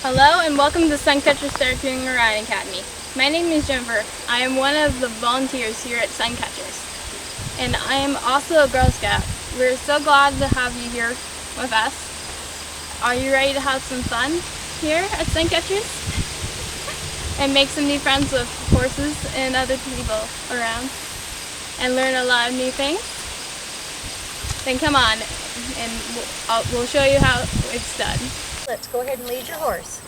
Hello and welcome to SunCatcher Starting Riding Academy. My name is Jennifer. I am one of the volunteers here at SunCatchers. And I am also a Girl Scout. We're so glad to have you here with us. Are you ready to have some fun here at SunCatchers? And make some new friends with horses and other people around? And learn a lot of new things? Then come on and we'll show you how it's done. Let's go ahead and lead your horse.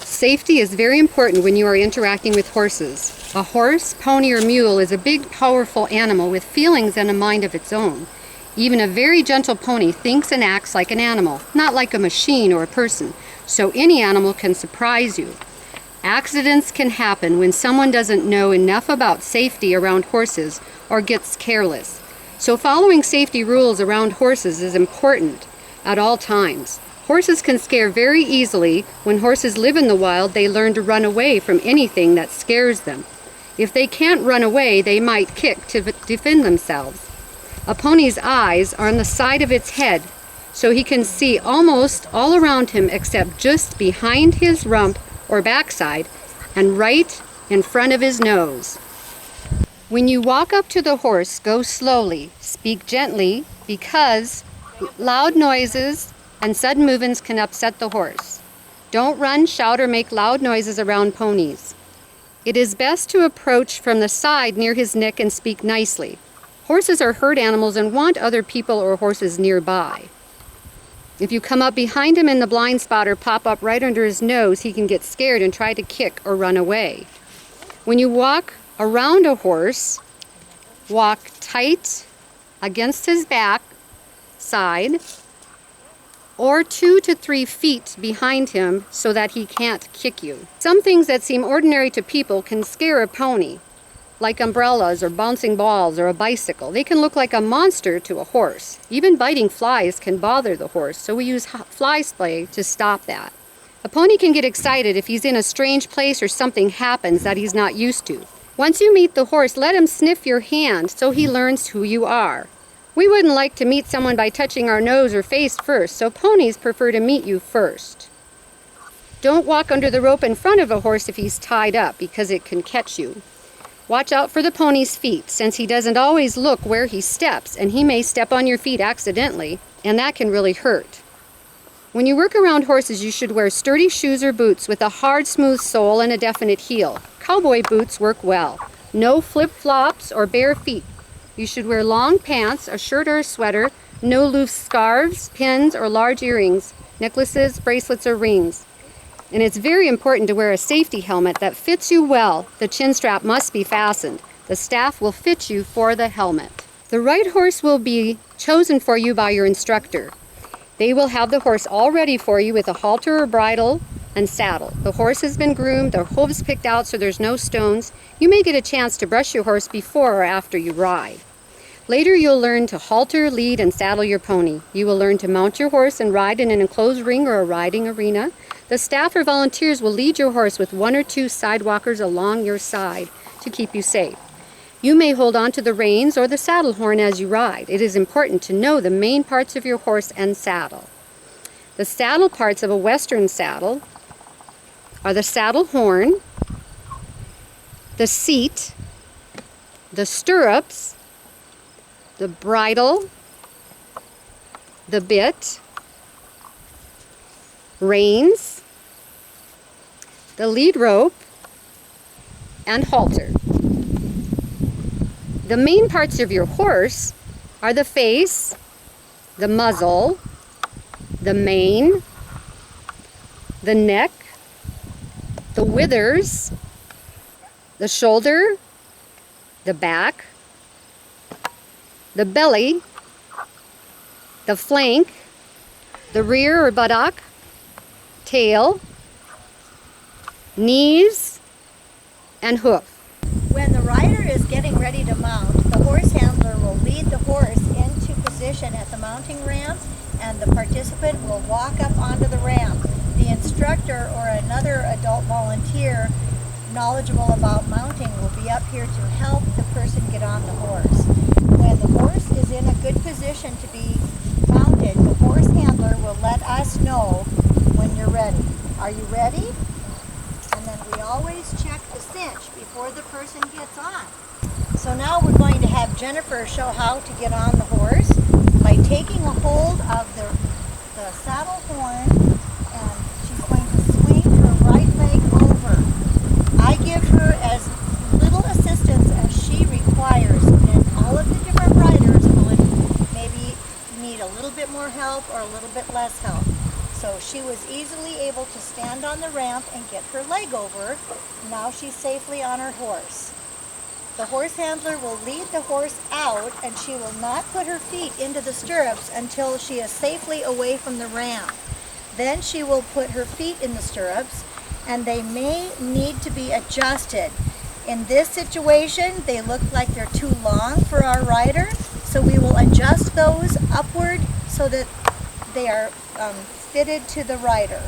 Safety is very important when you are interacting with horses. A horse, pony, or mule is a big, powerful animal with feelings and a mind of its own. Even a very gentle pony thinks and acts like an animal, not like a machine or a person, so any animal can surprise you. Accidents can happen when someone doesn't know enough about safety around horses or gets careless. So following safety rules around horses is important at all times. Horses can scare very easily. When horses live in the wild, they learn to run away from anything that scares them. If they can't run away, they might kick to defend themselves. A pony's eyes are on the side of its head, so he can see almost all around him except just behind his rump or backside and right in front of his nose. When you walk up to the horse, go slowly, speak gently, because loud noises and sudden movements can upset the horse. Don't run, shout, or make loud noises around ponies. It is best to approach from the side near his neck and speak nicely. Horses are herd animals and want other people or horses nearby. If you come up behind him in the blind spot or pop up right under his nose, he can get scared and try to kick or run away. When you walk around a horse, walk tight against his back side or 2 to 3 feet behind him so that he can't kick you. Some things that seem ordinary to people can scare a pony, like umbrellas or bouncing balls or a bicycle. They can look like a monster to a horse. Even biting flies can bother the horse, so we use fly spray to stop that. A pony can get excited if he's in a strange place or something happens that he's not used to. Once you meet the horse, let him sniff your hand so he learns who you are. We wouldn't like to meet someone by touching our nose or face first, so ponies prefer to meet you first. Don't walk under the rope in front of a horse if he's tied up, because it can catch you. Watch out for the pony's feet, since he doesn't always look where he steps, and he may step on your feet accidentally, and that can really hurt. When you work around horses, you should wear sturdy shoes or boots with a hard, smooth sole and a definite heel. Cowboy boots work well. No flip-flops or bare feet. You should wear long pants, a shirt or a sweater, no loose scarves, pins, or large earrings, necklaces, bracelets, or rings. And it's very important to wear a safety helmet that fits you well. The chin strap must be fastened. The staff will fit you for the helmet. The right horse will be chosen for you by your instructor. They will have the horse all ready for you with a halter or bridle and saddle. The horse has been groomed, the hooves picked out so there's no stones. You may get a chance to brush your horse before or after you ride. Later you'll learn to halter, lead, and saddle your pony. You will learn to mount your horse and ride in an enclosed ring or a riding arena. The staff or volunteers will lead your horse with 1 or 2 sidewalkers along your side to keep you safe. You may hold on to the reins or the saddle horn as you ride. It is important to know the main parts of your horse and saddle. The saddle parts of a Western saddle are the saddle horn, the seat, the stirrups, the bridle, the bit, reins, the lead rope, and halter. The main parts of your horse are the face, the muzzle, the mane, the neck, the withers, the shoulder, the back, the belly, the flank, the rear or buttock, tail, knees, and hoof. When the rider is getting ready to mount, the horse handler will lead the horse into position at the mounting ramp, and the participant will walk up onto the ramp. The instructor or another adult volunteer knowledgeable about mounting will be up here to help the person get on the horse. When the horse is in a good position to be mounted, the horse handler will let us know when you're ready. Are you ready? And then we always check the cinch before the person gets on. So now we're going to have Jennifer show how to get on the horse by taking a hold of the saddle horn, and she's going to swing her right leg over. I give her as little assistance as she requires, and all of the different riders will maybe need a little bit more help or a little bit less help. So she was easily able to stand on the ramp and get her leg over. Now she's safely on her horse. The horse handler will lead the horse out, and she will not put her feet into the stirrups until she is safely away from the ramp. Then she will put her feet in the stirrups, and they may need to be adjusted. In this situation, they look like they're too long for our rider, so we will adjust those upward so that they are fitted to the rider.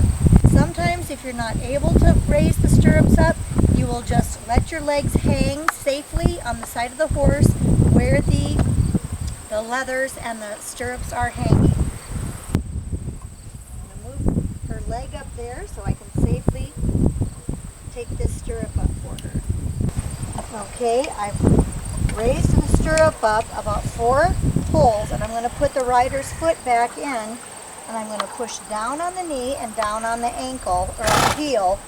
Sometimes if you're not able to raise the stirrups up, you will just let your legs hang safely on the side of the horse where the leathers and the stirrups are hanging. I'm going to move her leg up there so I can safely take this stirrup up for her. Okay, I've raised the stirrup up about 4 pulls, and I'm going to put the rider's foot back in, and I'm going to push down on the knee and down on the ankle or on the heel,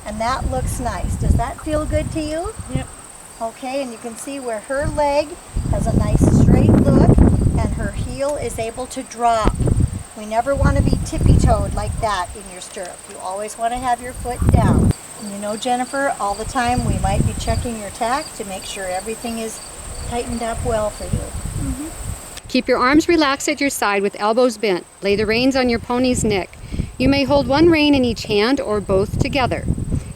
and that looks nice. Does that feel good to you? Yep. Okay, and you can see where her leg has a nice straight look and her heel is able to drop. We never want to be tippy-toed like that in your stirrup. You always want to have your foot down. And you know, Jennifer, all the time we might be checking your tack to make sure everything is tightened up well for you. Mm-hmm. Keep your arms relaxed at your side with elbows bent. Lay the reins on your pony's neck. You may hold one rein in each hand or both together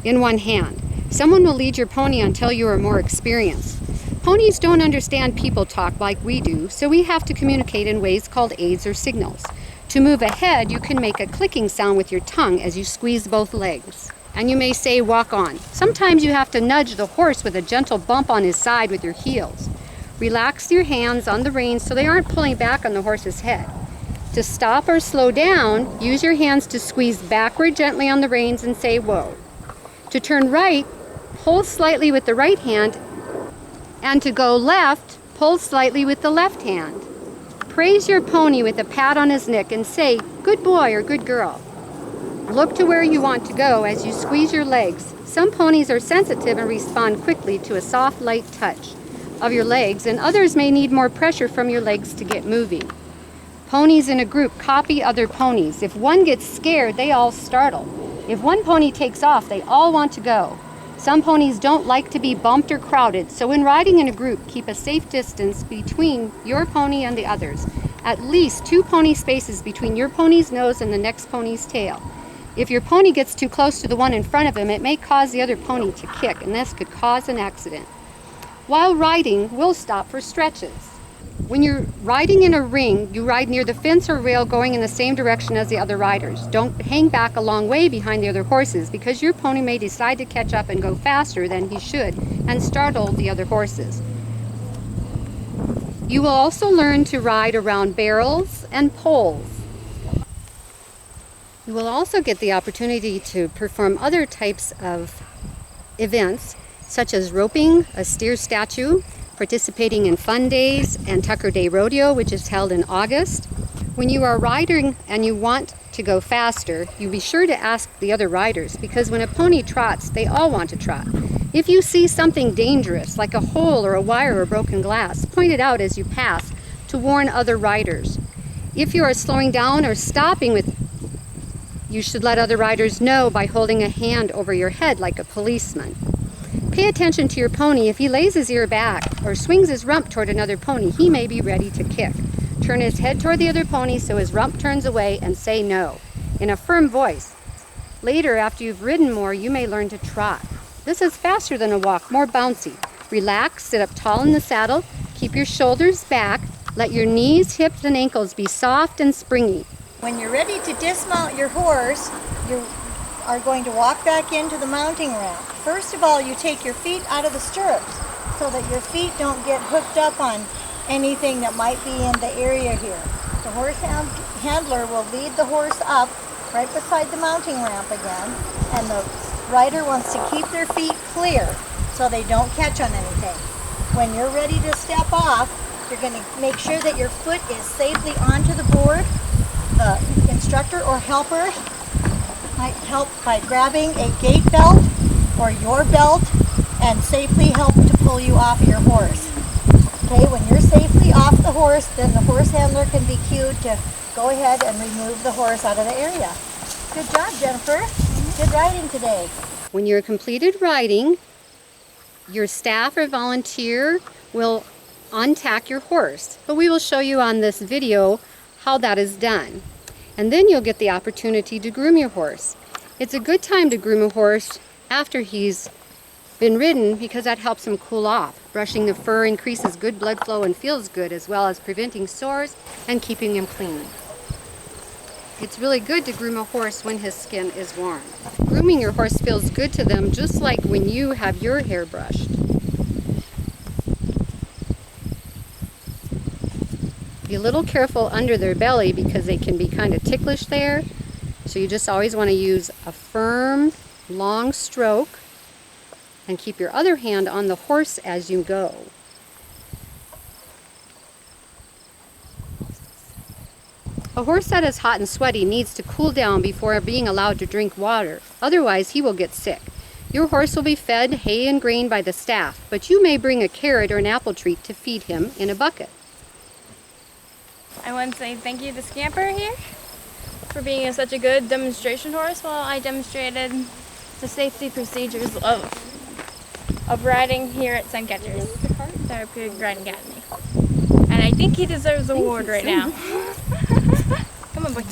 in one hand. Someone will lead your pony until you are more experienced. Ponies don't understand people talk like we do, so we have to communicate in ways called aids or signals. To move ahead, you can make a clicking sound with your tongue as you squeeze both legs. And you may say, walk on. Sometimes you have to nudge the horse with a gentle bump on his side with your heels. Relax your hands on the reins so they aren't pulling back on the horse's head. To stop or slow down, use your hands to squeeze backward gently on the reins and say, whoa. To turn right, pull slightly with the right hand, and to go left, pull slightly with the left hand. Praise your pony with a pat on his neck and say, good boy or good girl. Look to where you want to go as you squeeze your legs. Some ponies are sensitive and respond quickly to a soft, light touch of your legs, and others may need more pressure from your legs to get moving. Ponies in a group copy other ponies. If one gets scared, they all startle. If one pony takes off, they all want to go. Some ponies don't like to be bumped or crowded, so when riding in a group, keep a safe distance between your pony and the others. At least 2 pony spaces between your pony's nose and the next pony's tail. If your pony gets too close to the one in front of him, it may cause the other pony to kick, and this could cause an accident. While riding, we'll stop for stretches. When you're riding in a ring, you ride near the fence or rail going in the same direction as the other riders. Don't hang back a long way behind the other horses because your pony may decide to catch up and go faster than he should and startle the other horses. You will also learn to ride around barrels and poles. You will also get the opportunity to perform other types of events such as roping a steer statue, participating in Fun Days and Tucker Day Rodeo, which is held in August. When you are riding and you want to go faster, you be sure to ask the other riders, because when a pony trots, they all want to trot. If you see something dangerous, like a hole or a wire or broken glass, point it out as you pass to warn other riders. If you are slowing down or stopping, you should let other riders know by holding a hand over your head like a policeman. Pay attention to your pony. If he lays his ear back or swings his rump toward another pony, he may be ready to kick. Turn his head toward the other pony so his rump turns away and say no in a firm voice. Later, after you've ridden more, you may learn to trot. This is faster than a walk, more bouncy. Relax, sit up tall in the saddle, keep your shoulders back, let your knees, hips, and ankles be soft and springy. When you're ready to dismount your horse, you are going to walk back into the mounting ramp. First of all, you take your feet out of the stirrups so that your feet don't get hooked up on anything that might be in the area here. The horse handler will lead the horse up right beside the mounting ramp again, and the rider wants to keep their feet clear so they don't catch on anything. When you're ready to step off, you're going to make sure that your foot is safely onto the board. The instructor or helper might help by grabbing a gate belt or your belt and safely help to pull you off your horse. Okay, when you're safely off the horse, then the horse handler can be cued to go ahead and remove the horse out of the area. Good job, Jennifer. Good riding today. When you're completed riding, your staff or volunteer will untack your horse. But we will show you on this video how that is done. And then you'll get the opportunity to groom your horse. It's a good time to groom a horse after he's been ridden because that helps him cool off. Brushing the fur increases good blood flow and feels good, as well as preventing sores and keeping him clean. It's really good to groom a horse when his skin is warm. Grooming your horse feels good to them just like when you have your hair brushed. Be a little careful under their belly because they can be kind of ticklish there. So you just always want to use a firm, long stroke and keep your other hand on the horse as you go. A horse that is hot and sweaty needs to cool down before being allowed to drink water. Otherwise, he will get sick. Your horse will be fed hay and grain by the staff, but you may bring a carrot or an apple treat to feed him in a bucket. I want to say thank you to Scamper here for being such a good demonstration horse while I demonstrated the safety procedures of riding here at SunCatcher's Therapeutic Riding Academy. And I think he deserves an award right now. Come on, boy.